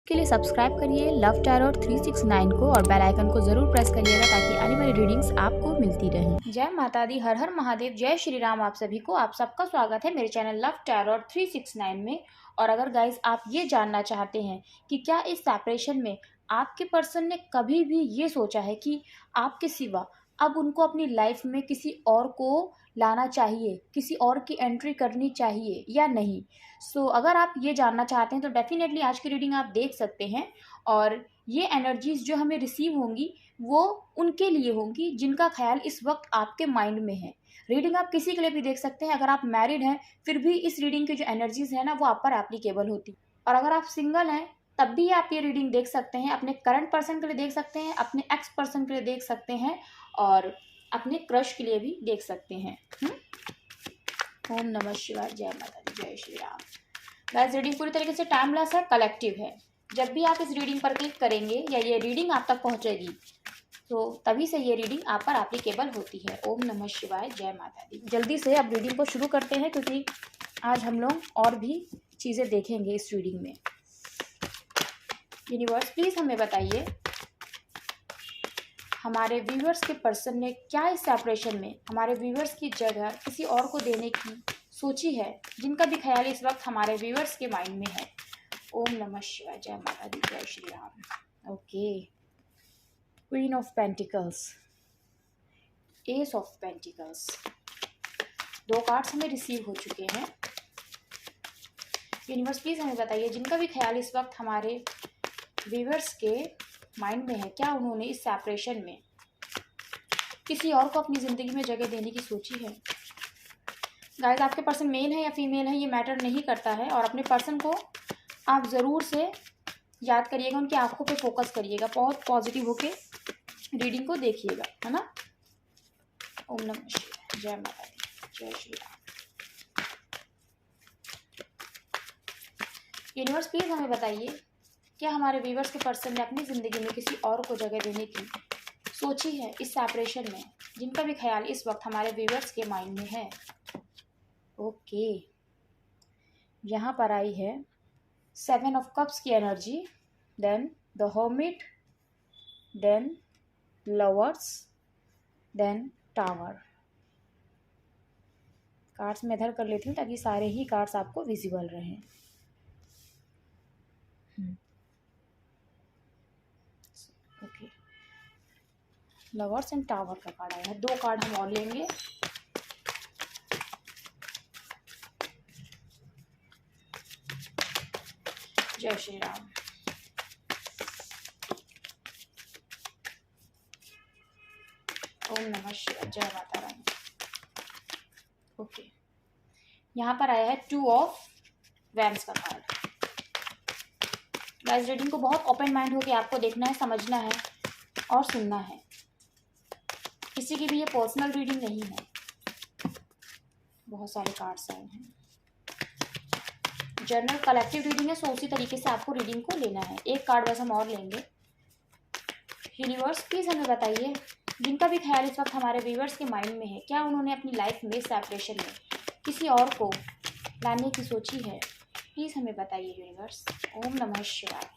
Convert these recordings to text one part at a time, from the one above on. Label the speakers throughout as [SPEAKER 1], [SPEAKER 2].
[SPEAKER 1] के लिए सब्सक्राइब करिए लव टैरोट 369 को और बेल आइकन को जरूर प्रेस करिएगा ताकि आने वाली रीडिंग्स आपको मिलती रहें। जय माता दी, हर हर महादेव, जय श्री राम। आप सभी को आप सबका स्वागत है मेरे चैनल लव टैरोट 369 में। और अगर गाइज आप ये जानना चाहते हैं कि क्या इस सेपरेशन में आपके पर्सन ने कभी भी ये सोचा है कि आपके सिवा अब उनको अपनी लाइफ में किसी और को लाना चाहिए, किसी और की एंट्री करनी चाहिए या नहीं। अगर आप ये जानना चाहते हैं तो डेफिनेटली आज की रीडिंग आप देख सकते हैं। और ये एनर्जीज जो हमें रिसीव होंगी वो उनके लिए होंगी जिनका ख्याल इस वक्त आपके माइंड में है। रीडिंग आप किसी के लिए भी देख सकते हैं। अगर आप मैरिड हैं फिर भी इस रीडिंग की जो एनर्जीज है ना वो आप पर एप्लीकेबल होती। और अगर आप सिंगल हैं तब भी आप ये रीडिंग देख सकते हैं। अपने करंट पर्सन के लिए देख सकते हैं, अपने एक्स पर्सन के लिए देख सकते हैं और अपने क्रश के लिए भी देख सकते हैं। ओम नमः शिवाय, जय माता दी, जय श्री राम। गाइस रीडिंग पूरी तरीके से टाइमलेस है, कलेक्टिव है। जब भी आप इस रीडिंग पर क्लिक करेंगे या ये रीडिंग आप तक पहुंचेगी तो तभी से ये रीडिंग आप पर एप्लीकेबल होती है। ओम नमः शिवाय, जय माता दी। जल्दी से अब रीडिंग को शुरू करते हैं क्योंकि आज हम लोग और भी चीज़ें देखेंगे इस रीडिंग में। यूनिवर्स प्लीज़ हमें बताइए हमारे व्यूवर्स के पर्सन ने क्या इस सेपरेशन में हमारे व्यूवर्स की जगह किसी और को देने की सोची है, जिनका भी ख्याल इस वक्त हमारे व्यूवर्स के माइंड में है। ओम नमः शिवाय, जय माता दी, जय Shri Ram. Okay, queen of pentacles, S of pentacles, दो कार्ड्स हमें रिसीव हो चुके हैं। यूनिवर्स प्लीज हमें बताइए जिनका भी ख्याल इस वक्त हमारे व्यूवर्स के माइंड में है, क्या उन्होंने इस सेपरेशन में किसी और को अपनी ज़िंदगी में जगह देने की सोची है। गाइस आपके पर्सन मेल है या फीमेल है ये मैटर नहीं करता है। और अपने पर्सन को आप ज़रूर से याद करिएगा, उनकी आंखों पे फोकस करिएगा, बहुत पॉजिटिव होके रीडिंग को देखिएगा, है ना। ओम नमः शिवाय, जय माता दी, जय श्री राम। यूनिवर्स प्लीज हमें बताइए क्या हमारे व्यूवर्स के पर्सन ने अपनी ज़िंदगी में किसी और को जगह देने की सोची है इस सेपरेशन में, जिनका भी ख्याल इस वक्त हमारे व्यूवर्स के माइंड में है। ओके, यहाँ पर आई है 7 ऑफ कप्स की energy, then the hermit, then lovers, then tower. Cards मैं इधर कर लेती हूँ ताकि सारे ही कार्ड्स आपको विजिबल रहें। ओके, लवर्स एंड टावर का कार्ड आया है। दो कार्ड हम और लेंगे। जय श्री राम। ओम नमः शिवाय, जय माता रानी। ओके, यहाँ पर आया है 2 ऑफ वैंड्स का कार्ड। गाइस रीडिंग को बहुत ओपन माइंड होकर आपको देखना है, समझना है और सुनना है। किसी की भी ये पर्सनल रीडिंग नहीं है। बहुत सारे कार्ड्स आए हैं। जनरल कलेक्टिव रीडिंग है, सो उसी तरीके से आपको रीडिंग को लेना है। एक कार्ड बस हम और लेंगे। यूनिवर्स प्लीज हमें बताइए जिनका भी ख्याल इस वक्त हमारे व्यूवर्स के माइंड में है, क्या उन्होंने अपनी लाइफ में सेपरेशन में किसी और को लाने की सोची है। प्लीज हमें बताइए यूनिवर्स। ओम नमः शिवाय,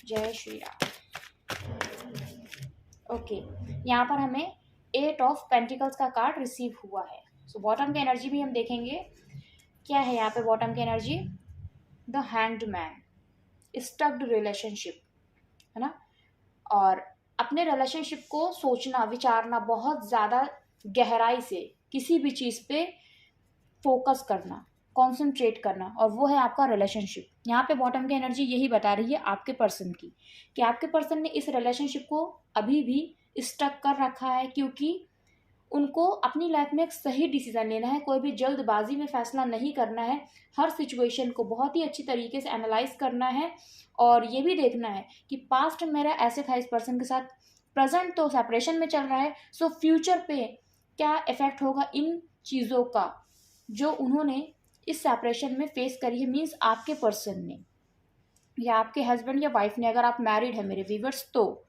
[SPEAKER 1] जय श्री राम। ओके, यहाँ पर हमें 8 ऑफ पेंटिकल्स का कार्ड रिसीव हुआ है। बॉटम की एनर्जी भी हम देखेंगे क्या है यहाँ पे। बॉटम की energy the hanged man, स्टक्ड relationship, है ना। और अपने रिलेशनशिप को सोचना, विचारना, बहुत ज़्यादा गहराई से किसी भी चीज़ पे फोकस करना, कॉन्सेंट्रेट करना, और वो है आपका रिलेशनशिप। यहाँ पे बॉटम की एनर्जी यही बता रही है आपके पर्सन की कि आपके पर्सन ने इस रिलेशनशिप को अभी भी स्टक कर रखा है क्योंकि उनको अपनी लाइफ में एक सही डिसीजन लेना है। कोई भी जल्दबाजी में फैसला नहीं करना है। हर सिचुएशन को बहुत ही अच्छी तरीके से एनालाइज करना है और ये भी देखना है कि पास्ट मेरा ऐसे था इस पर्सन के साथ, प्रेजेंट तो सेपरेशन में चल रहा है, सो फ्यूचर पे क्या इफेक्ट होगा इन चीज़ों का जो उन्होंने इस सेपरेशन में फेस करी है। मीन्स आपके पर्सन ने या आपके हस्बैंड या वाइफ ने, अगर आप मैरिड है मेरे व्यूवर्स तो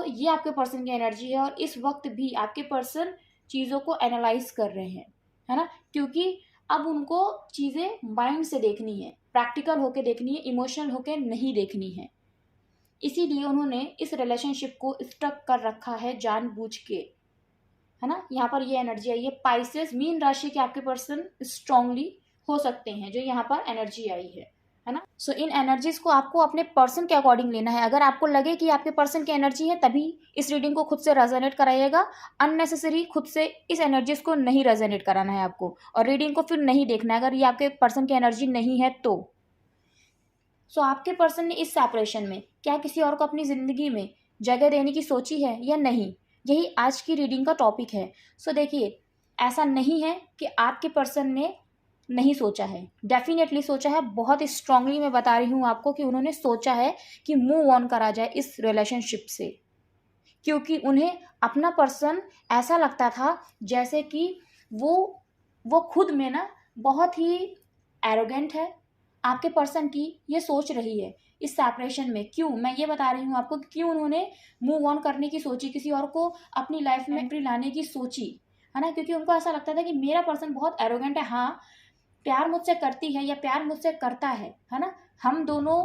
[SPEAKER 1] ये आपके पर्सन की एनर्जी है। और इस वक्त भी आपके पर्सन चीज़ों को एनालाइज कर रहे हैं, है ना, क्योंकि अब उनको चीज़ें माइंड से देखनी है, प्रैक्टिकल होके देखनी है, इमोशनल होके नहीं देखनी है। इसीलिए उन्होंने इस रिलेशनशिप को स्टक कर रखा है जानबूझ के, है ना। यहाँ पर ये एनर्जी आई है। पाइसेस मीन राशि के आपके पर्सन स्ट्रांगली हो सकते हैं, जो यहाँ पर एनर्जी आई है ना। सो इन एनर्जीज को आपको अपने पर्सन के अकॉर्डिंग लेना है। अगर आपको लगे कि आपके पर्सन की एनर्जी है, तभी इस रीडिंग को खुद से रेजोनेट कराइएगा। अननेसेसरी खुद से इस एनर्जीज को नहीं रेजोनेट कराना है आपको, और रीडिंग को फिर नहीं देखना है अगर ये आपके पर्सन की एनर्जी नहीं है तो। सो आपके पर्सन ने इस सेपरेशन में क्या किसी और को अपनी जिंदगी में जगह देने की सोची है या नहीं, यही आज की रीडिंग का टॉपिक है। सो देखिए, ऐसा नहीं है कि आपके पर्सन ने नहीं सोचा है, डेफिनेटली सोचा है। बहुत स्ट्रांगली मैं बता रही हूँ आपको कि उन्होंने सोचा है कि मूव ऑन करा जाए इस रिलेशनशिप से, क्योंकि उन्हें अपना पर्सन ऐसा लगता था जैसे कि वो खुद में ना बहुत ही एरोगेंट है। आपके पर्सन की ये सोच रही है इस सेपरेशन में। क्यों, मैं ये बता रही हूँ आपको कि क्यों उन्होंने मूव ऑन करने की सोची, किसी और को अपनी लाइफ में एंट्री लाने की सोची, है ना। क्योंकि उनको ऐसा लगता था कि मेरा पर्सन बहुत एरोगेंट है, हाँ प्यार मुझसे करती है या प्यार मुझसे करता है ना। हम दोनों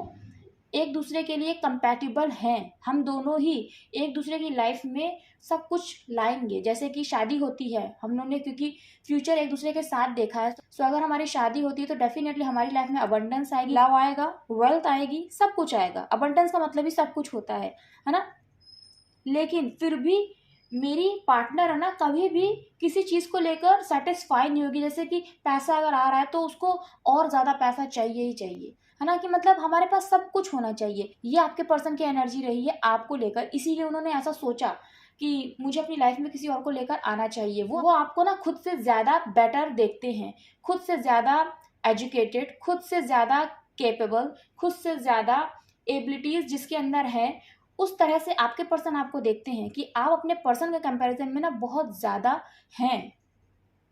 [SPEAKER 1] एक दूसरे के लिए कंपैटिबल हैं, हम दोनों ही एक दूसरे की लाइफ में सब कुछ लाएंगे। जैसे कि शादी होती है हम लोगों ने, क्योंकि फ्यूचर एक दूसरे के साथ देखा है। सो अगर हमारी शादी होती है तो डेफिनेटली हमारी लाइफ में अबंडेंस आएगी, लव आएगा, वेल्थ आएगी, सब कुछ आएगा। अबंडेंस का मतलब ही सब कुछ होता है ना। लेकिन फिर भी मेरी पार्टनर है ना, कभी भी किसी चीज़ को लेकर सेटिस्फाई नहीं होगी। जैसे कि पैसा अगर आ रहा है तो उसको और ज़्यादा पैसा चाहिए ही चाहिए, है ना। कि मतलब हमारे पास सब कुछ होना चाहिए। ये आपके पर्सन की एनर्जी रही है आपको लेकर, इसीलिए उन्होंने ऐसा सोचा कि मुझे अपनी लाइफ में किसी और को लेकर आना चाहिए। वो आपको ना खुद से ज़्यादा बेटर देखते हैं, खुद से ज़्यादा एजुकेटेड, खुद से ज़्यादा केपेबल, खुद से ज़्यादा एबिलिटीज़ जिसके अंदर है, उस तरह से आपके पर्सन आपको देखते हैं कि आप अपने पर्सन के कंपैरिजन में ना बहुत ज़्यादा हैं,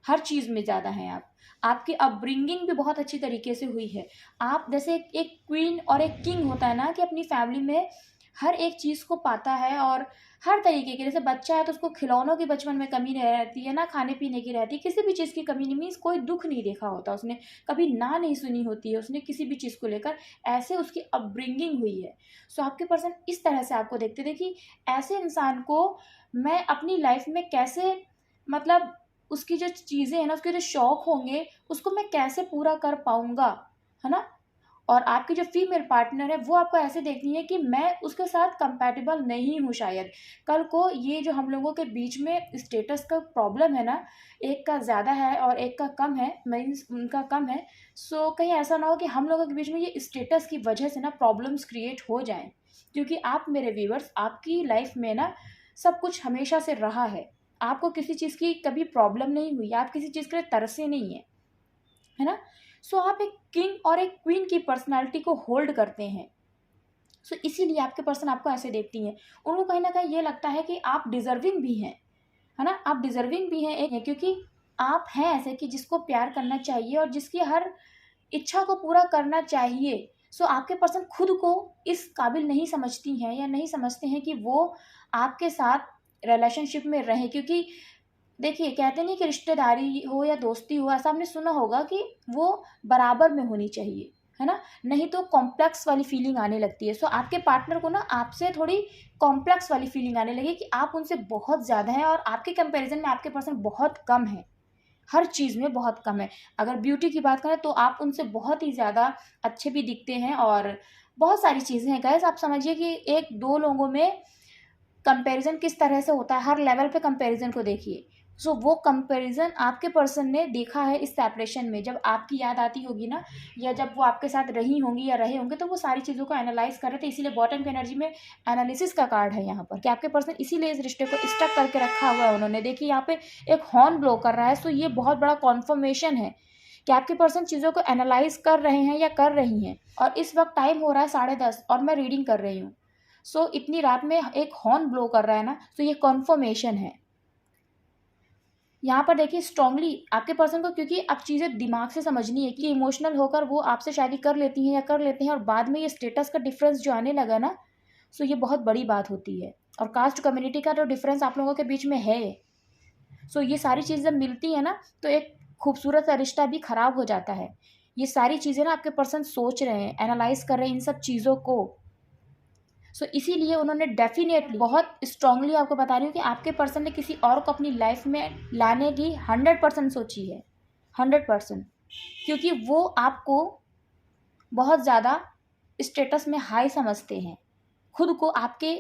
[SPEAKER 1] हर चीज़ में ज़्यादा हैं आप। आपकी अपब्रिंगिंग भी बहुत अच्छी तरीके से हुई है। आप जैसे एक क्वीन और एक किंग होता है ना, कि अपनी फैमिली में हर एक चीज़ को पाता है, और हर तरीके के, जैसे बच्चा है तो उसको खिलौनों की बचपन में कमी नहीं रहती है ना, खाने पीने की रहती है, किसी भी चीज़ की कमी नहीं, मीन्स कोई दुख नहीं देखा होता उसने, कभी ना नहीं सुनी होती है उसने किसी भी चीज़ को लेकर, ऐसे उसकी अपब्रिंगिंग हुई है। सो आपके पर्सन इस तरह से आपको देखते थे कि ऐसे इंसान को मैं अपनी लाइफ में कैसे, मतलब उसकी जो चीज़ें हैं ना, उसके जो शौक होंगे उसको मैं कैसे पूरा कर पाऊंगा, है ना। और आपकी जो फीमेल पार्टनर है वो आपको ऐसे देखनी है कि मैं उसके साथ कंपैटिबल नहीं हूँ शायद। कल को ये जो हम लोगों के बीच में स्टेटस का प्रॉब्लम है ना, एक का ज़्यादा है और एक का कम है, मीन्स उनका कम है। सो कहीं ऐसा ना हो कि हम लोगों के बीच में ये स्टेटस की वजह से ना प्रॉब्लम्स क्रिएट हो जाएं। क्योंकि आप मेरे व्यूवर्स, आपकी लाइफ में ना सब कुछ हमेशा से रहा है, आपको किसी चीज़ की कभी प्रॉब्लम नहीं हुई, आप किसी चीज़ के लिए तरसे नहीं है ना। सो आप एक किंग और एक क्वीन की पर्सनालिटी को होल्ड करते हैं। सो इसीलिए आपके पर्सन आपको ऐसे देखती हैं। उनको कहीं ना कहीं ये लगता है कि आप डिजर्विंग भी हैं, है ना। आप डिजर्विंग भी हैं एक, क्योंकि आप हैं ऐसे कि जिसको प्यार करना चाहिए और जिसकी हर इच्छा को पूरा करना चाहिए। सो आपके पर्सन खुद को इस काबिल नहीं समझती हैं या नहीं समझते हैं कि वो आपके साथ रिलेशनशिप में रहें। क्योंकि देखिए, कहते नहीं कि रिश्तेदारी हो या दोस्ती हो, ऐसा आपने सुना होगा कि वो बराबर में होनी चाहिए, है ना। नहीं तो कॉम्प्लेक्स वाली फीलिंग आने लगती है। सो आपके पार्टनर को ना आपसे थोड़ी कॉम्प्लेक्स वाली फीलिंग आने लगी कि आप उनसे बहुत ज़्यादा हैं, और आपके कंपैरिजन में आपके पर्सन बहुत कम है, हर चीज़ में बहुत कम है। अगर ब्यूटी की बात करें तो आप उनसे बहुत ही ज़्यादा अच्छे भी दिखते हैं, और बहुत सारी चीज़ें हैं। गाइस, आप समझिए कि एक दो लोगों में कंपैरिजन किस तरह से होता है, हर लेवल पे कंपैरिजन को देखिए। सो वो कंपैरिजन आपके पर्सन ने देखा है इस सेपरेशन में। जब आपकी याद आती होगी ना, या जब वो आपके साथ रही होंगी या रहे होंगे, तो वो सारी चीज़ों को एनालाइज कर रहे थे। इसीलिए बॉटम की एनर्जी में एनालिसिस का कार्ड है यहाँ पर, कि आपके पर्सन इसीलिए इस रिश्ते को स्टक करके रखा हुआ है उन्होंने। देखिए यहाँ पे एक हॉर्न ब्लो कर रहा है। सो ये बहुत बड़ा कॉन्फर्मेशन है कि आपके पर्सन चीज़ों को एनालाइज कर रहे हैं या कर रही हैं। और इस वक्त टाइम हो रहा है 10:30 और मैं रीडिंग कर रही हूँ। सो इतनी रात में एक हॉर्न ब्लो कर रहा है ना, तो ये कॉन्फर्मेशन है। यहाँ पर देखिए स्ट्रांगली आपके पर्सन को, क्योंकि अब चीज़ें दिमाग से समझनी है कि इमोशनल होकर वो आपसे शादी कर लेती हैं या कर लेते हैं, और बाद में ये स्टेटस का डिफरेंस जो आने लगा ना, सो ये बहुत बड़ी बात होती है। और कास्ट कम्युनिटी का जो डिफरेंस आप लोगों के बीच में है, सो ये सारी चीज़ जब मिलती है ना, तो एक खूबसूरत सा रिश्ता भी खराब हो जाता है। ये सारी चीज़ें ना आपके पर्सन सोच रहे हैं, एनालाइज कर रहे हैं इन सब चीज़ों को। सो इसीलिए उन्होंने डेफिनेटली बहुत स्ट्रांगली आपको बता रही हूँ कि आपके पर्सन ने किसी और को अपनी लाइफ में लाने की 100% सोची है, 100%। क्योंकि वो आपको बहुत ज़्यादा स्टेटस में हाई समझते हैं, खुद को आपके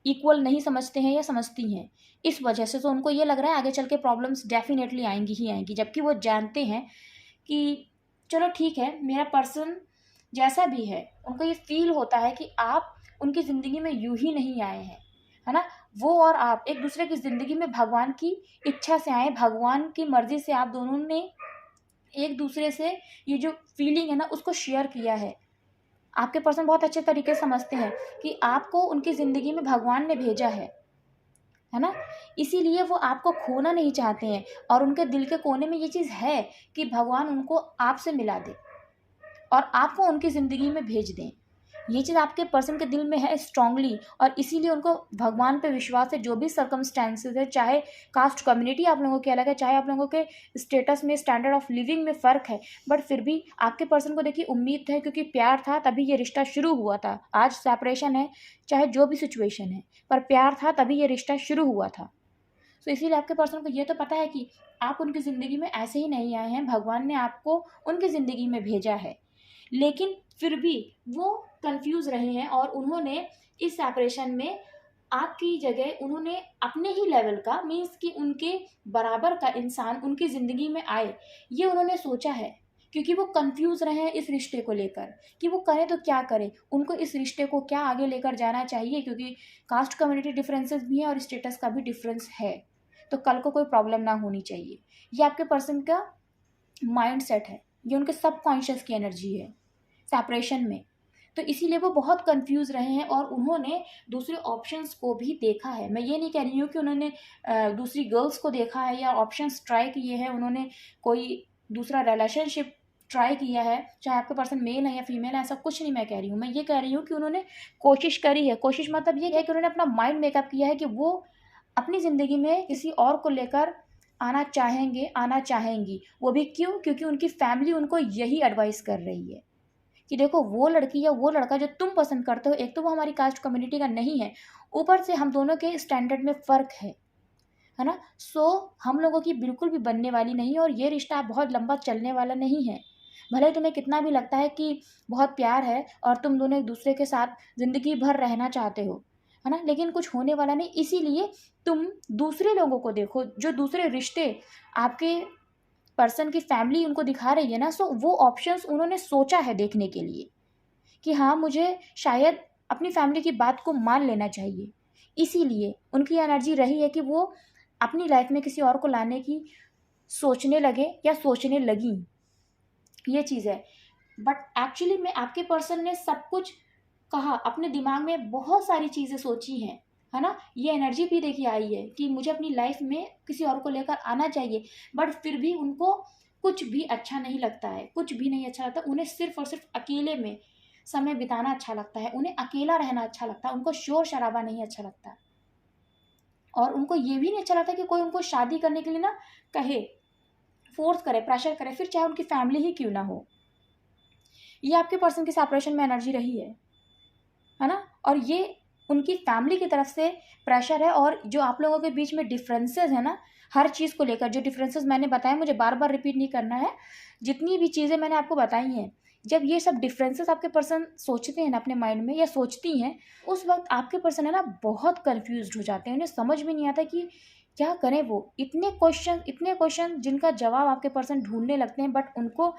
[SPEAKER 1] इक्वल नहीं समझते हैं या समझती हैं। इस वजह से तो उनको ये लग रहा है आगे चल के प्रॉब्लम्स डेफिनेटली आएंगी ही आएंगी, जबकि वो जानते हैं कि चलो ठीक है, मेरा पर्सन जैसा भी है, उनको ये फील होता है कि आप उनकी ज़िंदगी में यूं ही नहीं आए हैं, है ना। वो और आप एक दूसरे की ज़िंदगी में भगवान की इच्छा से आए, भगवान की मर्जी से आप दोनों ने एक दूसरे से ये जो फीलिंग है ना उसको शेयर किया है। आपके पर्सन बहुत अच्छे तरीके से समझते हैं कि आपको उनकी ज़िंदगी में भगवान ने भेजा है ना। इसीलिए वो आपको खोना नहीं चाहते हैं, और उनके दिल के कोने में ये चीज़ है कि भगवान उनको आपसे मिला दे और आपको उनकी ज़िंदगी में भेज दें। ये चीज़ आपके पर्सन के दिल में है स्ट्रांगली, और इसीलिए उनको भगवान पे विश्वास है। जो भी सर्कमस्टेंसेस है, चाहे कास्ट कम्युनिटी आप लोगों की अलग है, चाहे आप लोगों के स्टेटस में, स्टैंडर्ड ऑफ लिविंग में फ़र्क है, बट फिर भी आपके पर्सन को देखिए उम्मीद है, क्योंकि प्यार था तभी ये रिश्ता शुरू हुआ था। आज सेपरेशन है, चाहे जो भी सिचुएशन है, पर प्यार था तभी ये रिश्ता शुरू हुआ था। तो इसीलिए आपके पर्सन को ये तो पता है कि आप उनकी ज़िंदगी में ऐसे ही नहीं आए हैं, भगवान ने आपको उनकी ज़िंदगी में भेजा है। लेकिन फिर भी वो कंफ्यूज रहे हैं, और उन्होंने इस सेपरेशन में आपकी जगह उन्होंने अपने ही लेवल का, मीन्स कि उनके बराबर का इंसान उनकी ज़िंदगी में आए, ये उन्होंने सोचा है। क्योंकि वो कंफ्यूज रहे हैं इस रिश्ते को लेकर कि वो करें तो क्या करें, उनको इस रिश्ते को क्या आगे लेकर जाना चाहिए, क्योंकि कास्ट कम्युनिटी डिफरेंसेस भी हैं और स्टेटस का भी डिफरेंस है, तो कल को कोई प्रॉब्लम ना होनी चाहिए। ये आपके पर्सन का माइंड सेट है, ये उनके सबकॉन्शियस की एनर्जी है सेपरेशन में। तो इसीलिए वो बहुत कंफ्यूज रहे हैं, और उन्होंने दूसरे ऑप्शंस को भी देखा है। मैं ये नहीं कह रही हूँ कि उन्होंने दूसरी गर्ल्स को देखा है या ऑप्शंस ट्राई किए हैं, उन्होंने कोई दूसरा रिलेशनशिप ट्राई किया है, चाहे आपका पर्सन मेल है या फीमेल है, ऐसा कुछ नहीं मैं कह रही हूँ। मैं ये कह रही हूँ कि उन्होंने कोशिश करी है। कोशिश मतलब ये है कि उन्होंने अपना माइंड मेकअप किया है कि वो अपनी ज़िंदगी में किसी और को लेकर आना चाहेंगे, आना चाहेंगी। वो भी क्यों? क्योंकि उनकी फैमिली उनको यही एडवाइस कर रही है कि देखो, वो लड़की या वो लड़का जो तुम पसंद करते हो, एक तो वो हमारी कास्ट कम्युनिटी का नहीं है, ऊपर से हम दोनों के स्टैंडर्ड में फ़र्क है ना। सो हम लोगों की बिल्कुल भी बनने वाली नहीं है, और ये रिश्ता बहुत लंबा चलने वाला नहीं है। भले तुम्हें कितना भी लगता है कि बहुत प्यार है और तुम दोनों एक दूसरे के साथ ज़िंदगी भर रहना चाहते हो, है ना, लेकिन कुछ होने वाला नहीं। इसीलिए तुम दूसरे लोगों को देखो, जो दूसरे रिश्ते आपके पर्सन की फैमिली उनको दिखा रही है ना। सो वो ऑप्शंस उन्होंने सोचा है देखने के लिए कि हाँ, मुझे शायद अपनी फैमिली की बात को मान लेना चाहिए। इसीलिए उनकी एनर्जी रही है कि वो अपनी लाइफ में किसी और को लाने की सोचने लगे या सोचने लगी, ये चीज़ है। बट एक्चुअली में आपके पर्सन ने सब कुछ कहा, अपने दिमाग में बहुत सारी चीज़ें सोची हैं, है ना। ये एनर्जी भी देखिए आई है कि मुझे अपनी लाइफ में किसी और को लेकर आना चाहिए, बट फिर भी उनको कुछ भी अच्छा नहीं लगता है, कुछ भी नहीं अच्छा लगता। उन्हें सिर्फ और सिर्फ अकेले में समय बिताना अच्छा लगता है, उन्हें अकेला रहना अच्छा लगता है, उनको शोर शराबा नहीं अच्छा लगता, और उनको ये भी नहीं अच्छा लगता कि कोई उनको शादी करने के लिए ना कहे, फोर्स करे, प्रेशर करे, फिर चाहे उनकी फैमिली ही क्यों ना हो। ये आपके पर्सन की सेपरेशन में एनर्जी रही है ना। और ये उनकी फैमिली की तरफ से प्रेशर है, और जो आप लोगों के बीच में डिफरेंसेस है ना, हर चीज़ को लेकर जो डिफरेंसेस मैंने बताए, मुझे बार बार रिपीट नहीं करना है, जितनी भी चीज़ें मैंने आपको बताई हैं, जब ये सब डिफरेंसेस आपके पर्सन सोचते हैं ना अपने माइंड में या सोचती हैं, उस वक्त आपके पर्सन है ना बहुत कंफ्यूज्ड हो जाते हैं। उन्हें समझ में नहीं आता कि क्या करें। वो इतने क्वेश्चन जिनका जवाब आपके पर्सन ढूंढने लगते हैं, बट उनको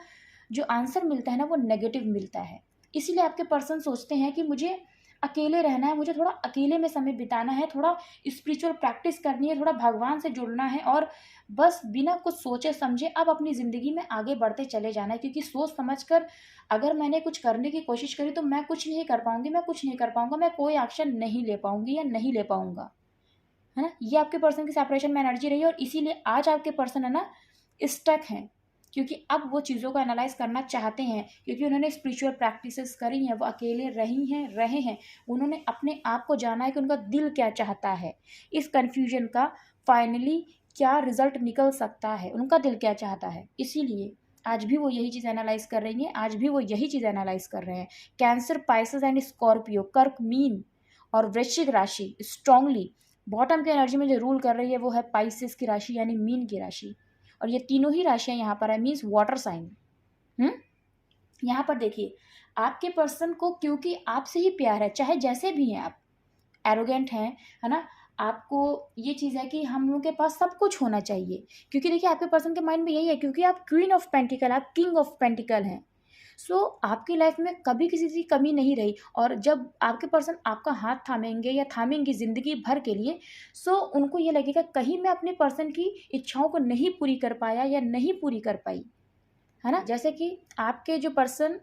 [SPEAKER 1] जो आंसर मिलता है ना वो नेगेटिव मिलता है। इसीलिए आपके पर्सन सोचते हैं कि मुझे अकेले रहना है, मुझे थोड़ा अकेले में समय बिताना है, थोड़ा स्पिरिचुअल प्रैक्टिस करनी है, थोड़ा भगवान से जुड़ना है, और बस बिना कुछ सोचे समझे अब अपनी ज़िंदगी में आगे बढ़ते चले जाना है। क्योंकि सोच समझ कर अगर मैंने कुछ करने की कोशिश करी तो मैं कुछ नहीं कर पाऊंगी, मैं कुछ नहीं कर पाऊंगा, मैं कोई एक्शन नहीं ले पाऊंगी या नहीं ले पाऊंगा, है ना। ये आपके पर्सन की सेपरेशन में एनर्जी रही है, और इसीलिए आज आपके पर्सन है ना स्टक हैं, क्योंकि अब वो चीज़ों को एनालाइज करना चाहते हैं, क्योंकि उन्होंने स्पिरिचुअल प्रैक्टिसेस करी हैं, वो अकेले रहे हैं, उन्होंने अपने आप को जाना है कि उनका दिल क्या चाहता है, इस कन्फ्यूजन का फाइनली क्या रिजल्ट निकल सकता है, उनका दिल क्या चाहता है। इसीलिए आज भी वो यही चीज़ एनालाइज कर रही हैं, आज भी वो यही चीज़ एनालाइज कर रहे हैं। कैंसर, पाइसेस एंड स्कॉर्पियो, कर्क, मीन और वृश्चिक राशि स्ट्रांगली बॉटम की एनर्जी में जो रूल कर रही है वो है पाइसेस की राशि यानी मीन की राशि। और ये तीनों ही राशियाँ यहाँ पर है, मीन्स वाटर साइन। यहाँ पर देखिए, आपके पर्सन को क्योंकि आपसे ही प्यार है, चाहे जैसे भी हैं आप, एरोगेंट हैं, है ना, आपको ये चीज़ है कि हम लोगों के पास सब कुछ होना चाहिए, क्योंकि देखिए आपके पर्सन के माइंड में यही है, क्योंकि आप क्वीन ऑफ पेंटिकल, आप किंग ऑफ पेंटिकल हैं। सो आपकी लाइफ में कभी किसी चीज़ की कमी नहीं रही, और जब आपके पर्सन आपका हाथ थामेंगे या थामेंगी ज़िंदगी भर के लिए, सो उनको ये लगेगा कहीं मैं अपने पर्सन की इच्छाओं को नहीं पूरी कर पाया या नहीं पूरी कर पाई, है ना। जैसे कि आपके जो पर्सन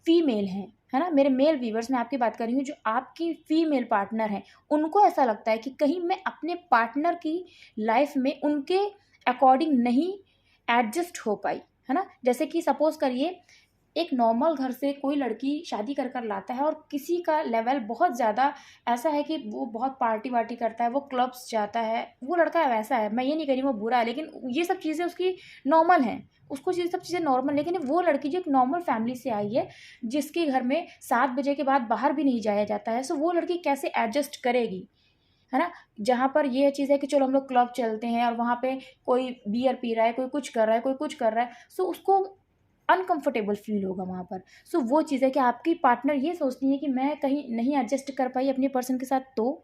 [SPEAKER 1] फीमेल हैं, है ना, मेरे मेल व्यूवर्स में आपकी बात कर रही हूँ, जो आपकी फीमेल पार्टनर हैं, उनको ऐसा लगता है कि कहीं मैं अपने पार्टनर की लाइफ में उनके अकॉर्डिंग नहीं एडजस्ट हो पाई, है ना। जैसे कि सपोज करिए एक नॉर्मल घर से कोई लड़की शादी कर कर लाता है, और किसी का लेवल बहुत ज़्यादा ऐसा है कि वो बहुत पार्टी वार्टी करता है, वो क्लब्स जाता है, वो लड़का वैसा है, मैं ये नहीं कह रही वो बुरा है, लेकिन ये सब चीज़ें उसकी नॉर्मल हैं, उसको ये सब चीज़ें नॉर्मल। लेकिन वो लड़की जो एक नॉर्मल फैमिली से आई है, जिसके घर में 7 बजे के बाद बाहर भी नहीं जाया जाता है, सो वो लड़की कैसे एडजस्ट करेगी, है ना। जहाँ पर ये चीज़ है कि चलो हम लोग क्लब चलते हैं और वहाँ पे कोई बियर पी रहा है, कोई कुछ कर रहा है, कोई कुछ कर रहा है, सो उसको अनकंफर्टेबल फील होगा वहाँ पर। सो वो चीज़ है कि आपकी पार्टनर ये सोचती है कि मैं कहीं नहीं एडजस्ट कर पाई अपने पर्सन के साथ, तो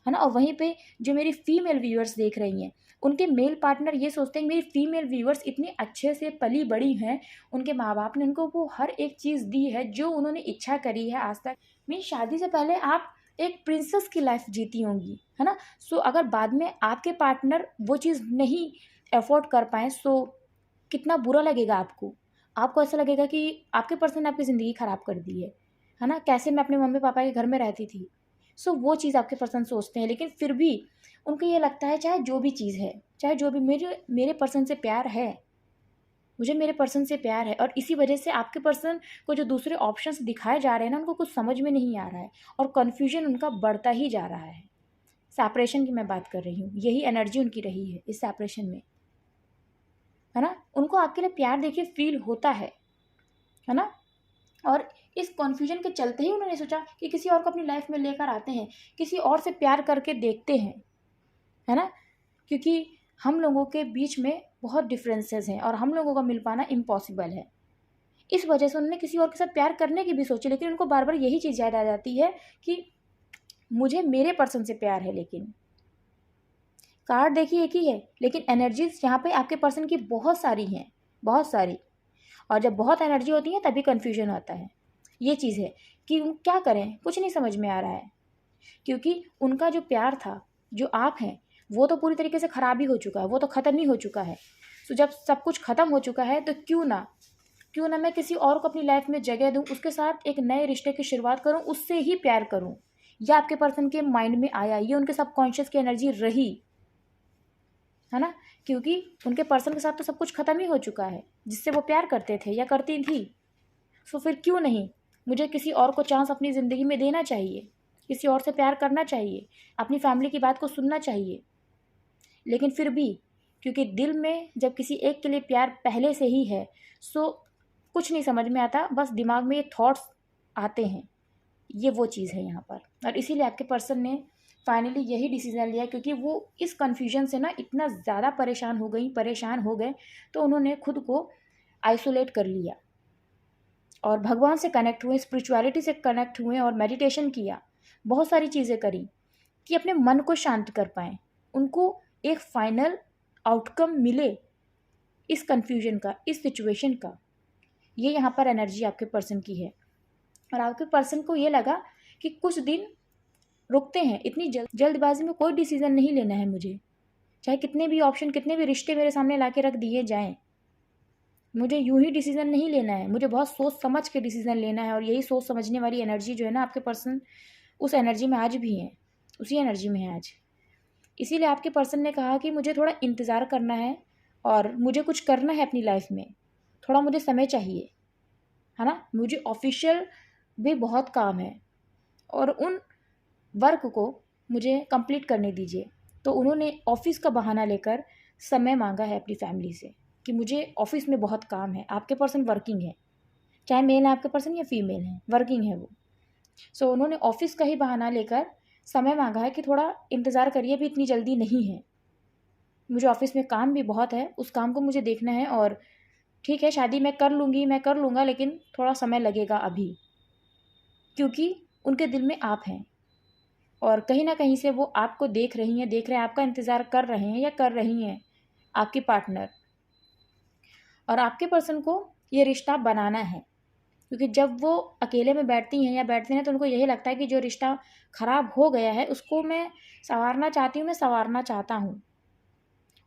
[SPEAKER 1] है ना। और वहीं पे जो मेरी फीमेल व्यूअर्स देख रही हैं, उनके मेल पार्टनर ये सोचते हैं कि मेरी फीमेल व्यूअर्स इतने अच्छे से पली बड़ी हैं, उनके माँ बाप ने उनको वो हर एक चीज़ दी है जो उन्होंने इच्छा करी है आज तक। मेरी शादी से पहले आप एक प्रिंसेस की लाइफ जीती होंगी, है ना। सो अगर बाद में आपके पार्टनर वो चीज़ नहीं अफोर्ड कर पाएँ, सो कितना बुरा लगेगा आपको। आपको ऐसा लगेगा कि आपके पर्सन ने आपकी ज़िंदगी ख़राब कर दी है ना। कैसे मैं अपने मम्मी पापा के घर में रहती थी। सो वो चीज़ आपके पर्सन सोचते हैं, लेकिन फिर भी उनको ये लगता है चाहे जो भी चीज़ है, चाहे जो भी, मेरे पर्सन से प्यार है, मुझे मेरे पर्सन से प्यार है। और इसी वजह से आपके पर्सन को जो दूसरे ऑप्शंस दिखाए जा रहे हैं ना, उनको कुछ समझ में नहीं आ रहा है, और कन्फ्यूजन उनका बढ़ता ही जा रहा है। सेपरेशन की मैं बात कर रही हूँ, यही एनर्जी उनकी रही है इस सेपरेशन में, है ना। उनको आपके लिए प्यार देखिए फील होता है ना। और इस कन्फ्यूजन के चलते ही उन्होंने सोचा कि किसी और को अपनी लाइफ में लेकर आते हैं, किसी और से प्यार करके देखते हैं, है ना। क्योंकि हम लोगों के बीच में बहुत डिफरेंसेस हैं और हम लोगों का मिल पाना इम्पॉसिबल है। इस वजह से उन्होंने किसी और के साथ प्यार करने की भी सोची, लेकिन उनको बार बार यही चीज़ याद आ जाती है कि मुझे मेरे पर्सन से प्यार है। लेकिन कार्ड देखिए एक ही है, लेकिन एनर्जीज यहाँ पे आपके पर्सन की बहुत सारी हैं, बहुत सारी। और जब बहुत एनर्जी होती है तभी कन्फ्यूजन होता है। ये चीज़ है कि क्या करें, कुछ नहीं समझ में आ रहा है, क्योंकि उनका जो प्यार था, जो आप हैं, वो तो पूरी तरीके से ख़राब ही हो चुका है, वो तो ख़त्म ही हो चुका है। तो जब सब कुछ ख़त्म हो चुका है, तो क्यों ना मैं किसी और को अपनी लाइफ में जगह दूँ, उसके साथ एक नए रिश्ते की शुरुआत करूँ, उससे ही प्यार करूँ। यह आपके पर्सन के माइंड में आया, ये उनके सबकॉन्शियस की एनर्जी रही, है ना। क्योंकि उनके पर्सन के साथ तो सब कुछ ख़त्म ही हो चुका है जिससे वो प्यार करते थे या करती थी। सो फिर क्यों नहीं, मुझे किसी और को चांस अपनी ज़िंदगी में देना चाहिए, किसी और से प्यार करना चाहिए, अपनी फैमिली की बात को सुनना चाहिए। लेकिन फिर भी क्योंकि दिल में जब किसी एक के लिए प्यार पहले से ही है, सो कुछ नहीं समझ में आता, बस दिमाग में ये थॉट्स आते हैं। ये वो चीज़ है यहाँ पर। और इसीलिए आपके पर्सन ने फाइनली यही डिसीज़न लिया, क्योंकि वो इस कन्फ्यूजन से ना इतना ज़्यादा परेशान हो गए, तो उन्होंने खुद को आइसोलेट कर लिया और भगवान से कनेक्ट हुए, स्पिरिचुअलिटी से कनेक्ट हुए और मेडिटेशन किया, बहुत सारी चीज़ें करी कि अपने मन को शांत कर पाएँ, उनको एक फाइनल आउटकम मिले इस कन्फ्यूजन का, इस सिचुएशन का। ये यहाँ पर एनर्जी आपके पर्सन की है। और आपके पर्सन को ये लगा कि कुछ दिन रुकते हैं, इतनी जल्दबाजी में कोई डिसीज़न नहीं लेना है मुझे, चाहे कितने भी ऑप्शन, कितने भी रिश्ते मेरे सामने ला के रख दिए जाएँ, मुझे यूं ही डिसीज़न नहीं लेना है, मुझे बहुत सोच समझ के डिसीज़न लेना है। और यही सोच समझने वाली एनर्जी जो है ना, आपके पर्सन उस एनर्जी में आज भी है, उसी एनर्जी में है आज। इसीलिए आपके पर्सन ने कहा कि मुझे थोड़ा इंतज़ार करना है और मुझे कुछ करना है अपनी लाइफ में, थोड़ा मुझे समय चाहिए, है ना। मुझे ऑफिशियल भी बहुत काम है और उन वर्क को मुझे कंप्लीट करने दीजिए। तो उन्होंने ऑफिस का बहाना लेकर समय मांगा है अपनी फैमिली से। कि मुझे ऑफिस में बहुत काम है। आपके पर्सन वर्किंग है, चाहे मेल है आपके पर्सन या फीमेल है, वर्किंग है वो। सो उन्होंने ऑफिस का ही बहाना लेकर समय मांगा है कि थोड़ा इंतज़ार करिए, भी इतनी जल्दी नहीं है, मुझे ऑफिस में काम भी बहुत है, उस काम को मुझे देखना है, और ठीक है शादी मैं कर लूँगी, मैं कर लूँगा, लेकिन थोड़ा समय लगेगा अभी, क्योंकि उनके दिल में आप हैं और कहीं ना कहीं से वो आपको देख रही हैं, देख रहे हैं, आपका इंतज़ार कर रहे हैं या कर रही हैं आपकी पार्टनर। और आपके पर्सन को ये रिश्ता बनाना है, क्योंकि जब वो अकेले में बैठती हैं या बैठते हैं तो उनको यही लगता है कि जो रिश्ता ख़राब हो गया है उसको मैं संवारना चाहती हूँ, मैं संवारना चाहता हूँ।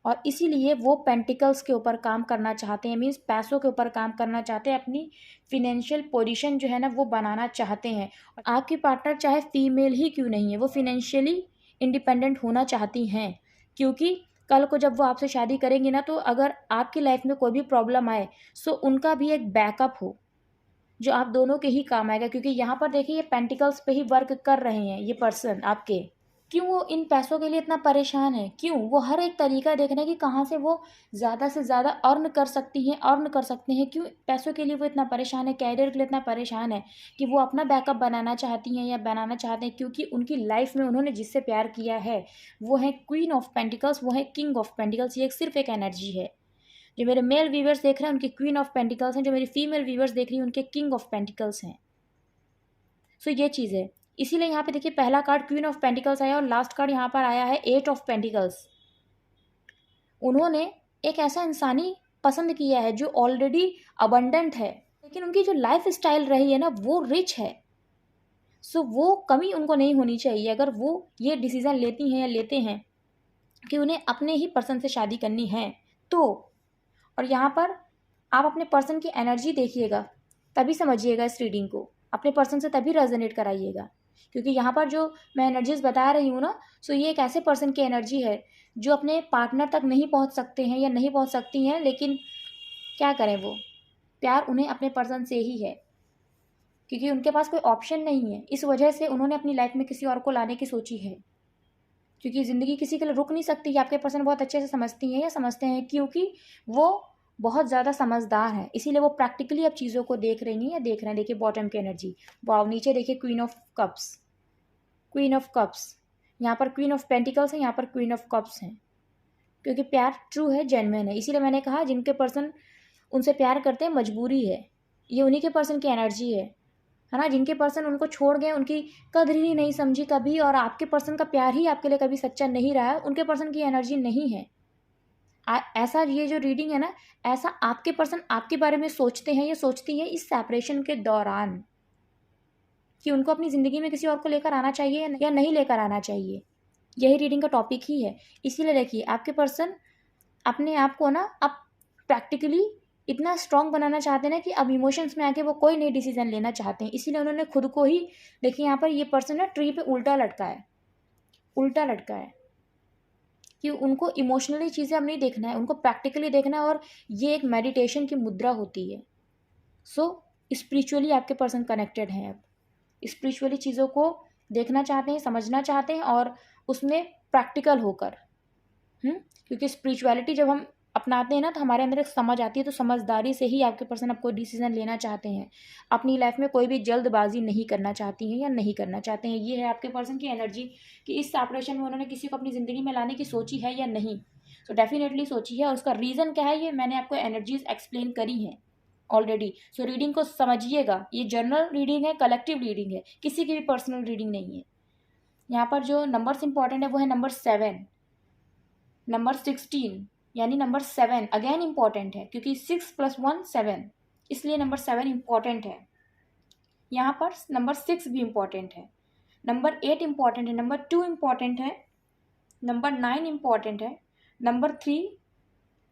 [SPEAKER 1] और इसीलिए वो पेंटिकल्स के ऊपर काम करना चाहते हैं, मीन्स पैसों के ऊपर काम करना चाहते हैं, अपनी फिनेंशियल पोजीशन जो है ना वो बनाना चाहते हैं। और आपकी पार्टनर चाहे फीमेल ही क्यों नहीं है, वो फिनेंशियली इंडिपेंडेंट होना चाहती हैं, क्योंकि कल को जब वो आपसे शादी करेंगी ना, तो अगर आपकी लाइफ में कोई भी प्रॉब्लम आए सो उनका भी एक बैकअप हो जो आप दोनों के ही काम आएगा। क्योंकि यहाँ पर देखिए ये पेंटिकल्स पे ही वर्क कर रहे हैं ये पर्सन आपके। क्यों वो इन पैसों के लिए इतना परेशान है, क्यों वो हर एक तरीका देख रहे हैं कि कहाँ से वो ज़्यादा से ज़्यादा अर्न कर सकती हैं, अर्न कर सकते हैं। क्यों पैसों के लिए वो इतना परेशान है, कैरियर के लिए इतना परेशान है कि वो अपना बैकअप बनाना चाहती हैं या बनाना चाहते हैं, क्योंकि उनकी लाइफ में उन्होंने जिससे प्यार किया है वो है क्वीन ऑफ पेंटिकल्स, वो है किंग ऑफ पेंटिकल्स। ये एक सिर्फ एक एनर्जी है। जो मेरे मेल व्यूवर्स देख रहे हैं उनके क्वीन ऑफ पेंटिकल्स हैं, जो मेरी फीमेल व्यूवर्स देख रही हैं उनके किंग ऑफ पेंटिकल्स हैं। सो ये चीज़ है, इसीलिए यहाँ पे देखिए पहला कार्ड क्वीन ऑफ पेंटिकल्स आया और लास्ट कार्ड यहाँ पर आया है एट ऑफ पेंटिकल्स। उन्होंने एक ऐसा इंसानी पसंद किया है जो ऑलरेडी अबंडेंट है, लेकिन उनकी जो लाइफ स्टाइल रही है ना वो रिच है। सो वो कमी उनको नहीं होनी चाहिए अगर वो ये डिसीज़न लेती हैं या लेते हैं कि उन्हें अपने ही पर्सन से शादी करनी है तो। और यहाँ पर आप अपने पर्सन की एनर्जी देखिएगा, तभी समझिएगा इस रीडिंग को, अपने पर्सन से तभी रेजोनेट कराइएगा, क्योंकि यहाँ पर जो मैं एनर्जीज बता रही हूँ ना, सो ये एक ऐसे पर्सन की एनर्जी है जो अपने पार्टनर तक नहीं पहुँच सकते हैं या नहीं पहुँच सकती हैं, लेकिन क्या करें, वो प्यार उन्हें अपने पर्सन से ही है, क्योंकि उनके पास कोई ऑप्शन नहीं है। इस वजह से उन्होंने अपनी लाइफ में किसी और को लाने की सोची है, क्योंकि ज़िंदगी किसी के लिए रुक नहीं सकती। आपके पर्सन बहुत अच्छे से समझती हैं या समझते हैं, क्योंकि वो बहुत ज़्यादा समझदार है, इसीलिए वो प्रैक्टिकली अब चीज़ों को देख रही हैं या देख रहे हैं। देखिए बॉटम की एनर्जी, वाव, नीचे देखिए queen of cups, queen of cups, यहाँ पर क्वीन ऑफ पेंटिकल्स है, यहाँ पर क्वीन ऑफ कप्स हैं, क्योंकि प्यार ट्रू है, जेन्युइन है। इसीलिए मैंने कहा जिनके पर्सन उनसे प्यार करते हैं मजबूरी है, ये उन्हीं के पर्सन की एनर्जी है ना। जिनके पर्सन उनको छोड़ गए, उनकी कदर ही नहीं समझी कभी, और आपके पर्सन का प्यार ही आपके लिए कभी सच्चा नहीं रहा है, उनके पर्सन की एनर्जी नहीं है। ऐसा ये जो रीडिंग है ना, ऐसा आपके पर्सन आपके बारे में सोचते हैं या सोचती हैं इस सेपरेशन के दौरान, कि उनको अपनी ज़िंदगी में किसी और को लेकर आना चाहिए या नहीं लेकर आना चाहिए। यही रीडिंग का टॉपिक ही है। इसीलिए देखिए आपके पर्सन अपने आप को ना अब प्रैक्टिकली इतना स्ट्रॉन्ग बनाना चाहते हैं ना कि अब इमोशंस में आके वो कोई नई डिसीजन लेना चाहते हैं। इसीलिए उन्होंने खुद को ही, देखिए यहाँ पर ये पर्सन ना ट्री पे उल्टा लटका है, उल्टा लटका है, कि उनको इमोशनली चीज़ें अब नहीं देखना है, उनको प्रैक्टिकली देखना है। और ये एक मेडिटेशन की मुद्रा होती है। सो स्पिरिचुअली आपके पर्सन कनेक्टेड हैं, अब स्पिरिचुअली चीज़ों को देखना चाहते हैं, समझना चाहते हैं, और उसमें प्रैक्टिकल होकर। क्योंकि स्पिरिचुअलिटी जब हम अपनाते हैं ना तो हमारे अंदर एक समझ आती है, तो समझदारी से ही आपके पर्सन आपको डिसीजन लेना चाहते हैं, अपनी लाइफ में कोई भी जल्दबाजी नहीं करना चाहती हैं या नहीं करना चाहते हैं। ये है आपके पर्सन की एनर्जी कि इस सेपरेशन में उन्होंने किसी को अपनी ज़िंदगी में लाने की सोची है या नहीं। तो डेफिनेटली सोची है, और उसका रीज़न क्या है ये मैंने आपको एनर्जीज एक्सप्लेन करी हैं ऑलरेडी। सो रीडिंग को समझिएगा, ये जनरल रीडिंग है, कलेक्टिव रीडिंग है, किसी की भी पर्सनल रीडिंग नहीं है। यहाँ पर जो नंबर्स इंपॉर्टेंट है वो है नंबर 7, नंबर 16, यानी नंबर 7 अगेन इंपॉर्टेंट है, क्योंकि 6 + 1 7, इसलिए नंबर 7 इंपॉर्टेंट है। यहाँ पर नंबर 6 भी इंपॉर्टेंट है, नंबर 8 इंपॉर्टेंट है, नंबर 2 इंपॉर्टेंट है, नंबर 9 इंपॉर्टेंट है, नंबर 3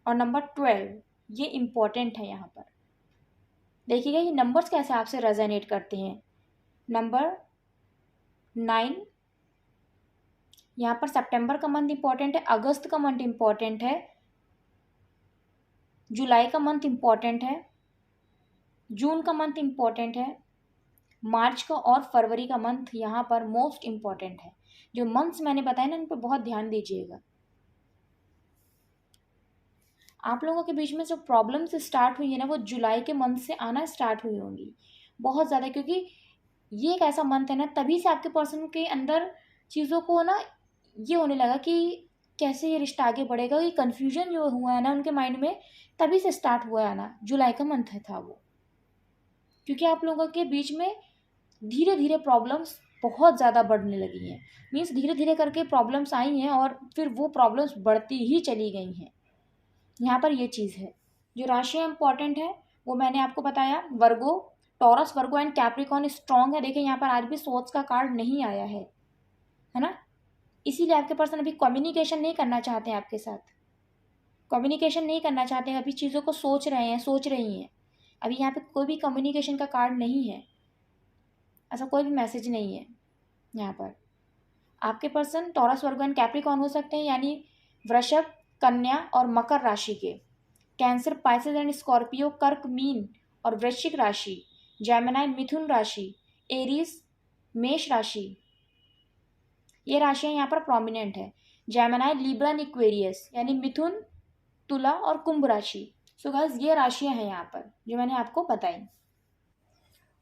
[SPEAKER 1] और नंबर 12 ये इंपॉर्टेंट है। यहाँ पर देखिएगा ये नंबर्स कैसे आपसे रेजोनेट करते हैं। नंबर 9, यहाँ पर सितंबर का मंथ इंपॉर्टेंट है, अगस्त का मंथ इंपॉर्टेंट है, जुलाई का मंथ इंपॉर्टेंट है, जून का मंथ इंपॉर्टेंट है, मार्च का और फरवरी का मंथ यहाँ पर मोस्ट इंपॉर्टेंट है। जो मंथ्स मैंने बताए ना, इन पर बहुत ध्यान दीजिएगा। आप लोगों के बीच में जो प्रॉब्लम्स स्टार्ट हुई है ना, वो जुलाई के मंथ से आना स्टार्ट हुई होंगी बहुत ज़्यादा, क्योंकि ये एक ऐसा मंथ है ना, तभी से आपके पर्सन के अंदर चीज़ों को ना ये होने लगा कि कैसे ये रिश्ता आगे बढ़ेगा। ये कन्फ्यूजन जो हुआ है ना उनके माइंड में, तभी से स्टार्ट हुआ है ना, जुलाई का मंथ था वो। क्योंकि आप लोगों के बीच में धीरे धीरे प्रॉब्लम्स बहुत ज़्यादा बढ़ने लगी हैं। मीन्स धीरे धीरे करके प्रॉब्लम्स आई हैं और फिर वो प्रॉब्लम्स बढ़ती ही चली गई हैं। यहाँ पर ये चीज़ है। जो राशियाँ इंपॉर्टेंट है वो मैंने आपको बताया, Virgo, Taurus, Virgo and Capricorn strong है। देखिए यहाँ पर आज भी सोच का कार्ड नहीं आया है ना, इसीलिए आपके पर्सन अभी कम्युनिकेशन नहीं करना चाहते हैं आपके साथ, कम्युनिकेशन नहीं करना चाहते हैं, अभी चीज़ों को सोच रहे हैं, सोच रही हैं। अभी यहाँ पे कोई भी कम्युनिकेशन का कार्ड नहीं है, ऐसा कोई भी मैसेज नहीं है यहाँ पर। आपके person taurus, Virgo and Capricorn हो सकते हैं, यानी वृषभ, कन्या और मकर राशि के। कैंसर, पाइसेस एंड स्कॉर्पियो, कर्क, मीन और वृश्चिक राशि। जेमिनी, मिथुन राशि। एरीज, मेष राशि। ये राशियां यहाँ पर प्रोमिनेंट है। जेमिनी, लिब्रा, एक्वेरियस यानी मिथुन, तुला और कुंभ राशि। सो गाइस ये राशियां हैं यहाँ पर जो मैंने आपको बताई।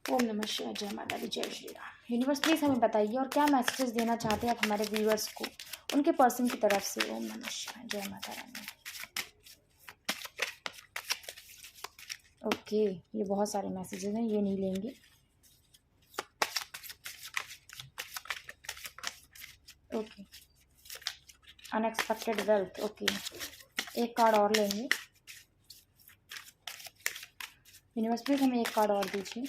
[SPEAKER 1] ओम नमः शिवाय, जय माता दी, जय श्री राम। यूनिवर्स प्लीज हमें बताइए और क्या मैसेजेस देना चाहते हैं आप हमारे व्यूअर्स को उनके पर्सन की तरफ से। ओम नमः शिवाय, जय माता रानी। ओके, ये बहुत सारे मैसेजेस हैं, ये नहीं लेंगे। Okay, unexpected wealth. ओके, एक कार्ड और लेंगे। यूनिवर्स प्लीज हमें एक कार्ड और दीजिए।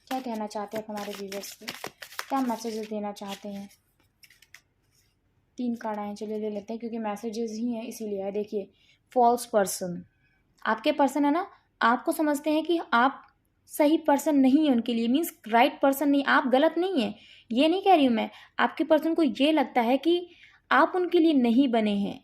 [SPEAKER 1] क्या कहना चाहते हैं आप हमारे व्यूअर्स से, क्या मैसेजेस देना चाहते हैं। 3 कार्ड आए, चलिए ले लेते हैं क्योंकि मैसेजेस ही हैं इसीलिए है। देखिए, फॉल्स पर्सन, आपके पर्सन है ना, आपको समझते हैं कि आप सही पर्सन नहीं है उनके लिए, मीन्स राइट पर्सन नहीं, आप गलत नहीं है, ये नहीं कह रही हूँ मैं। आपके पर्सन को ये लगता है कि आप उनके लिए नहीं बने हैं,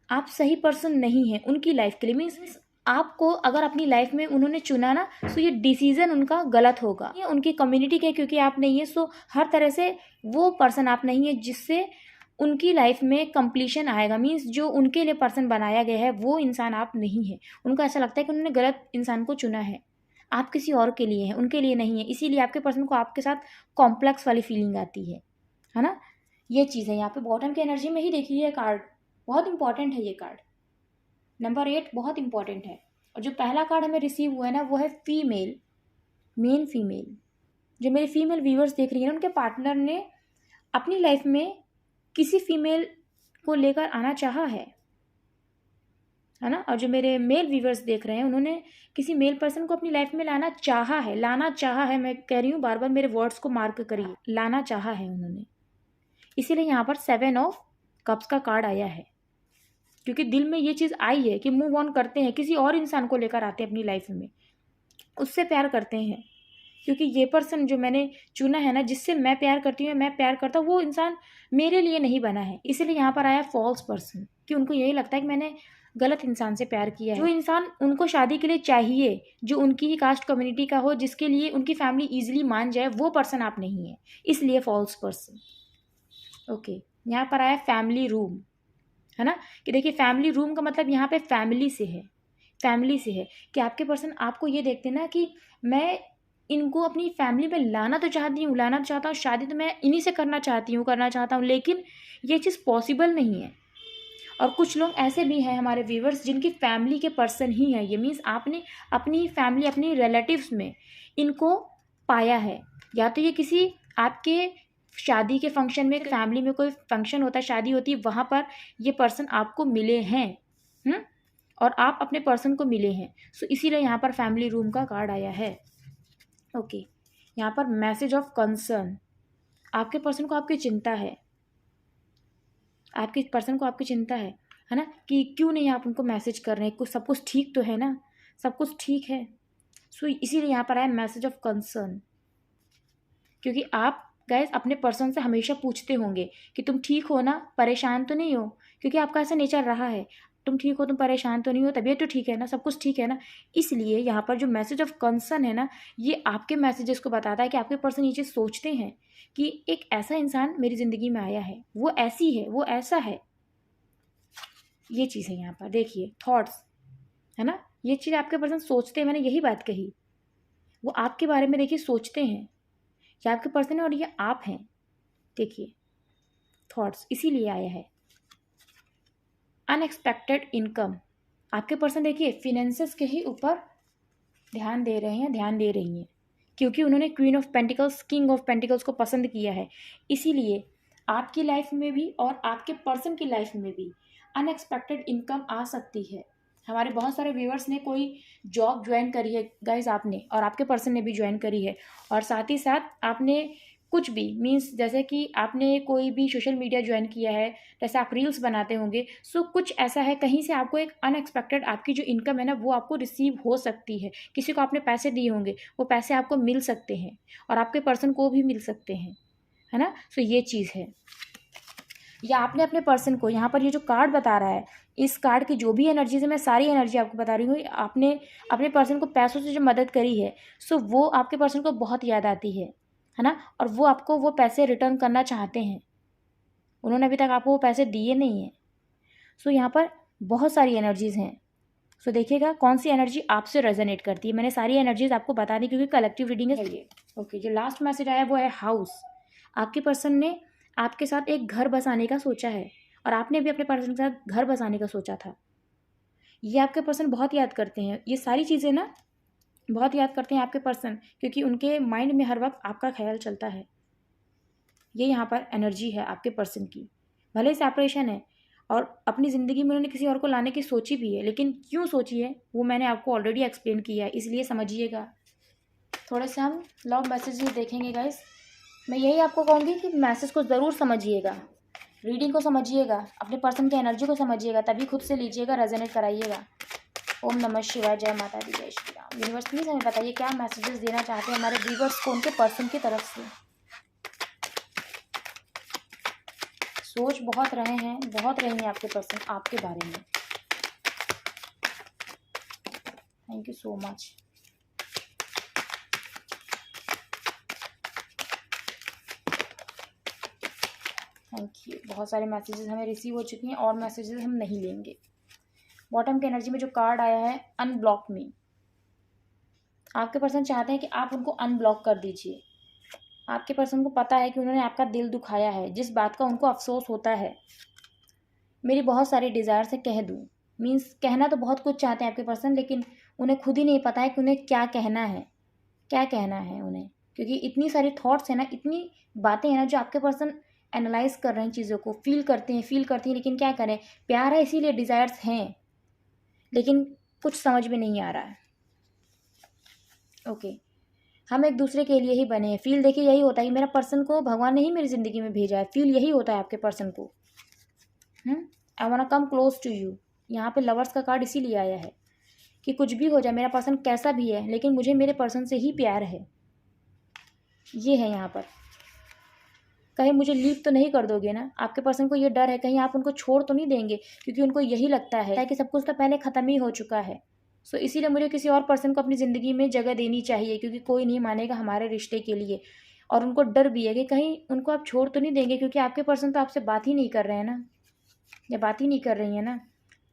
[SPEAKER 1] आप सही पर्सन नहीं हैं उनकी लाइफ के लिए। मीन्स आपको अगर अपनी लाइफ में उन्होंने चुना ना, सो ये डिसीजन उनका गलत होगा। ये उनकी कम्युनिटी के क्योंकि आप नहीं है, सो हर तरह से वो पर्सन आप नहीं है जिससे उनकी लाइफ में कंप्लीशन आएगा। मीन्स जो उनके लिए पर्सन बनाया गया है वो इंसान आप नहीं है। उनको ऐसा लगता है कि उन्होंने गलत इंसान को चुना है, आप किसी और के लिए हैं, उनके लिए नहीं है। इसीलिए आपके पर्सन को आपके साथ कॉम्प्लेक्स वाली फीलिंग आती है ना। ये चीज़ है यहाँ पे बॉटम की एनर्जी में ही देखिए। ये कार्ड बहुत इंपॉर्टेंट है, ये कार्ड नंबर 8 बहुत इंपॉर्टेंट है। और जो पहला कार्ड हमें रिसीव हुआ है ना, वो है फीमेल, मेन फीमेल। जो मेरे फीमेल व्यूअर्स देख रही है ना, उनके पार्टनर ने अपनी लाइफ में किसी फीमेल को लेकर आना चाहा है ना। और जो मेरे मेल व्यूअर्स देख रहे हैं, उन्होंने किसी मेल पर्सन को अपनी लाइफ में लाना चाहा है, लाना चाहा है। मैं कह रही हूँ बार बार, मेरे वर्ड्स को मार्क करिए, लाना चाहा है उन्होंने। इसीलिए यहाँ पर 7 ऑफ कप्स का कार्ड आया है, क्योंकि दिल में ये चीज़ आई है कि मूव ऑन करते हैं, किसी और इंसान को लेकर आते हैं अपनी लाइफ में, उससे प्यार करते हैं। क्योंकि ये पर्सन जो मैंने चुना है ना, जिससे मैं प्यार करती हूँ, मैं प्यार करता हूँ, वो इंसान मेरे लिए नहीं बना है। इसीलिए यहाँ पर आया फॉल्स पर्सन, कि उनको यही लगता है कि मैंने गलत इंसान से प्यार किया है। जो इंसान उनको शादी के लिए चाहिए, जो उनकी ही कास्ट कम्युनिटी का हो, जिसके लिए उनकी फैमिली ईजिली मान जाए, वो पर्सन आप नहीं है, इसलिए फॉल्स पर्सन। ओके, यहाँ पर आया फैमिली रूम, है ना। कि देखिए फैमिली रूम का मतलब यहाँ पे फैमिली से है, फैमिली से है कि आपके पर्सन आपको ये देखते हैं ना कि मैं इनको अपनी फैमिली में लाना तो चाहती हूँ, लाना तो चाहता हूँ, शादी तो मैं इन्हीं से करना चाहता हूँ, लेकिन ये चीज़ पॉसिबल नहीं है। और कुछ लोग ऐसे भी हैं हमारे व्यूवर्स जिनकी फैमिली के पर्सन ही है ये। मीन्स आपने अपनी फैमिली, अपनी रिलेटिव्स में इनको पाया है, या तो ये किसी आपके शादी के फंक्शन में, फैमिली में कोई फंक्शन होता है, शादी होती है, वहाँ पर ये पर्सन आपको मिले हैं और आप अपने पर्सन को मिले हैं। सो इसीलिए यहाँ पर फैमिली रूम का कार्ड आया है। ओके, यहाँ पर मैसेज ऑफ कंसर्न, आपके पर्सन को आपकी चिंता है, आपके पर्सन को आपकी चिंता है ना, कि क्यों नहीं आप उनको मैसेज कर रहे हैं, कुछ सब कुछ ठीक तो है ना, सब कुछ ठीक है। सो इसीलिए यहाँ पर आया मैसेज ऑफ कंसर्न, क्योंकि आप गाइस अपने पर्सन से हमेशा पूछते होंगे कि तुम ठीक हो ना, परेशान तो नहीं हो, क्योंकि आपका ऐसा नेचर रहा है, तुम ठीक हो, तुम परेशान तो नहीं हो, तबीयत तो ठीक है ना, सब कुछ ठीक है ना। इसलिए यहाँ पर जो मैसेज ऑफ कंसर्न है ना, ये आपके मैसेजेस को बताता है कि आपके पर्सन ये चीज़ सोचते हैं कि एक ऐसा इंसान मेरी ज़िंदगी में आया है, वो ऐसी है, वो ऐसा है। ये चीज़ है यहाँ पर, देखिए थॉट्स है ना, ये चीज़ आपके पर्सन सोचते हैं, मैंने यही बात कही, वो आपके बारे में देखिए सोचते हैं, ये आपके पर्सन है और ये आप हैं, देखिए थॉट्स इसीलिए आया है। अनएक्सपेक्टेड इनकम, आपके पर्सन देखिए फिनेंसेस के ही ऊपर ध्यान दे रहे हैं, ध्यान दे रही हैं, क्योंकि उन्होंने queen of pentacles king of pentacles को पसंद किया है। इसीलिए आपकी लाइफ में भी और आपके पर्सन की लाइफ में भी अनएक्सपेक्टेड इनकम आ सकती है। हमारे बहुत सारे व्यूअर्स ने कोई जॉब ज्वाइन करी है गाइज आपने, और आपके पर्सन ने भी ज्वाइन करी है, और साथ ही साथ आपने कुछ भी मीन्स जैसे कि आपने कोई भी सोशल मीडिया ज्वाइन किया है, जैसे आप रील्स बनाते होंगे, सो कुछ ऐसा है कहीं से आपको एक अनएक्सपेक्टेड आपकी जो इनकम है ना वो आपको रिसीव हो सकती है। किसी को आपने पैसे दिए होंगे, वो पैसे आपको मिल सकते हैं और आपके पर्सन को भी मिल सकते हैं, है ना। सो ये चीज़ है, या आपने अपने पर्सन को, यहाँ पर ये जो कार्ड बता रहा है, इस कार्ड की जो भी एनर्जीज है, मैं सारी एनर्जी आपको बता रही हूँ। आपने अपने पर्सन को पैसों से जो मदद करी है, सो वो आपके पर्सन को बहुत याद आती है ना, और वो आपको वो पैसे रिटर्न करना चाहते हैं। उन्होंने अभी तक आपको वो पैसे दिए नहीं हैं। सो यहाँ पर बहुत सारी एनर्जीज़ हैं। सो देखिएगा कौन सी एनर्जी आपसे रेजोनेट करती है। मैंने सारी एनर्जीज आपको बता दी क्योंकि कलेक्टिव रीडिंग है ये। ओके, जो लास्ट मैसेज आया वो है हाउस। आपके पर्सन ने आपके साथ एक घर बसाने का सोचा है और आपने भी अपने पर्सन के साथ घर बसाने का सोचा था। ये आपके पर्सन बहुत याद करते हैं, ये सारी चीज़ें ना बहुत याद करते हैं आपके पर्सन, क्योंकि उनके माइंड में हर वक्त आपका ख्याल चलता है। ये यहाँ पर एनर्जी है आपके पर्सन की। भले सेपरेशन है और अपनी ज़िंदगी में उन्होंने किसी और को लाने की सोची भी है, लेकिन क्यों सोची है वो मैंने आपको ऑलरेडी एक्सप्लेन किया है, इसलिए समझिएगा। थोड़े से हम लव मैसेजेस देखेंगे गाइस। मैं यही आपको कहूँगी कि मैसेज को ज़रूर समझिएगा, रीडिंग को समझिएगा, अपने पर्सन की एनर्जी को समझिएगा, तभी खुद से लीजिएगा, रेजोनेट कराइएगा। ओम नमः शिवाय, जय माता दी, जय श्री राम। यूनिवर्स प्लीज़ हमें बताइए क्या मैसेजेस देना चाहते हैं हमारे व्यूअर्स को उनके पर्सन की तरफ से। सोच बहुत रहे हैं आपके पर्सन आपके बारे में। Thank you so much. Thank you. बहुत सारे मैसेजेस हमें रिसीव हो चुके हैं और मैसेजेस हम नहीं लेंगे। बॉटम की एनर्जी में जो कार्ड आया है अनब्लॉक मी, आपके पर्सन चाहते हैं कि आप उनको अनब्लॉक कर दीजिए। आपके पर्सन को पता है कि उन्होंने आपका दिल दुखाया है, जिस बात का उनको अफसोस होता है। मेरी बहुत सारी डिज़ायर से कह दूँ, मीन्स कहना तो बहुत कुछ चाहते हैं आपके पर्सन, लेकिन उन्हें खुद ही नहीं पता है कि उन्हें क्या कहना है, क्या कहना है उन्हें, क्योंकि इतनी सारी थॉट्स हैं ना, इतनी बातें हैं ना जो आपके पर्सन एनालाइज कर रहे हैं, चीज़ों को फील करती हैं, लेकिन क्या करें, प्यार है इसीलिए डिज़ायर्स हैं, लेकिन कुछ समझ में नहीं आ रहा है। ओके, हम एक दूसरे के लिए ही बने हैं। फील देखिए यही होता है कि मेरा पर्सन को भगवान ने ही मेरी ज़िंदगी में भेजा है, फील यही होता है आपके पर्सन को। I want come close to you. यहाँ पे लवर्स का कार्ड इसीलिए आया है कि कुछ भी हो जाए, मेरा पर्सन कैसा भी है, लेकिन मुझे मेरे पर्सन से ही प्यार है। ये है यहाँ पर, कहीं मुझे लीव तो नहीं कर दोगे ना। आपके पर्सन को ये डर है कहीं आप उनको छोड़ तो नहीं देंगे, क्योंकि उनको यही लगता है कि सब कुछ तो पहले ख़त्म ही हो चुका है। सो इसीलिए मुझे किसी और पर्सन को अपनी ज़िंदगी में जगह देनी चाहिए, क्योंकि कोई नहीं मानेगा हमारे रिश्ते के लिए। और उनको डर भी है कि कहीं उनको आप छोड़ तो नहीं देंगे, क्योंकि आपके पर्सन तो आपसे बात ही नहीं कर रहे हैं ना, या बात ही नहीं कर रही है ना।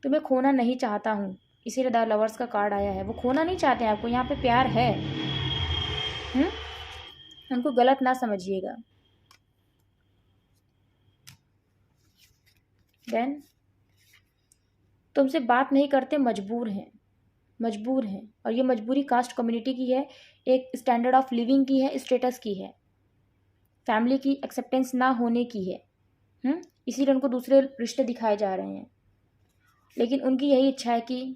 [SPEAKER 1] तो मैं खोना नहीं चाहता हूँ, इसीलिए द लवर्स का कार्ड आया है। वो खोना नहीं चाहते हैं आपको, यहाँ पे प्यार है। उनको गलत ना समझिएगा। देन तुमसे बात नहीं करते, मजबूर हैं, और ये मजबूरी कास्ट कम्युनिटी की है, एक स्टैंडर्ड ऑफ लिविंग की है, स्टेटस की है, फैमिली की एक्सेप्टेंस ना होने की है। इसीलिए उनको दूसरे रिश्ते दिखाए जा रहे हैं, लेकिन उनकी यही इच्छा है कि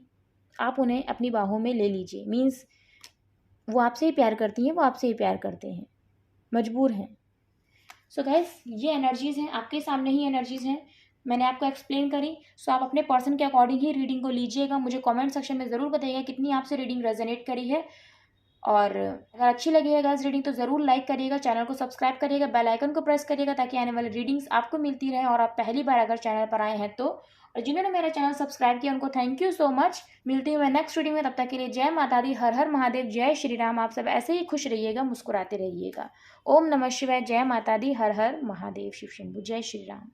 [SPEAKER 1] आप उन्हें अपनी बाहों में ले लीजिए। मीन्स वो आपसे ही प्यार करती हैं, वो आपसे ही प्यार करते हैं, मजबूर हैं। सो गाइस, ये एनर्जीज़ हैं, आपके सामने ही एनर्जीज़ हैं, मैंने आपको एक्सप्लेन करी। सो आप अपने पर्सन के अकॉर्डिंग ही रीडिंग को लीजिएगा। मुझे कमेंट सेक्शन में ज़रूर बताइएगा कितनी आपसे रीडिंग रेजोनेट करी है, और अगर अच्छी लगी है गाइस रीडिंग तो ज़रूर लाइक करिएगा, चैनल को सब्सक्राइब करिएगा, बेल आइकन को प्रेस करिएगा, ताकि आने वाली रीडिंग्स आपको मिलती रहे। और आप पहली बार अगर चैनल पर आए हैं तो, और जिन्होंने मेरा चैनल सब्सक्राइब किया उनको थैंक यू सो मच। मिलती हूँ मैं नेक्स्ट रीडिंग में, तब तक के लिए जय माता दी, हर हर महादेव, जय श्री राम। आप सब ऐसे ही खुश रहिएगा, मुस्कुराते रहिएगा। ओम नमः शिवाय, जय माता दी, हर हर महादेव, शिव शंभु, जय श्री राम।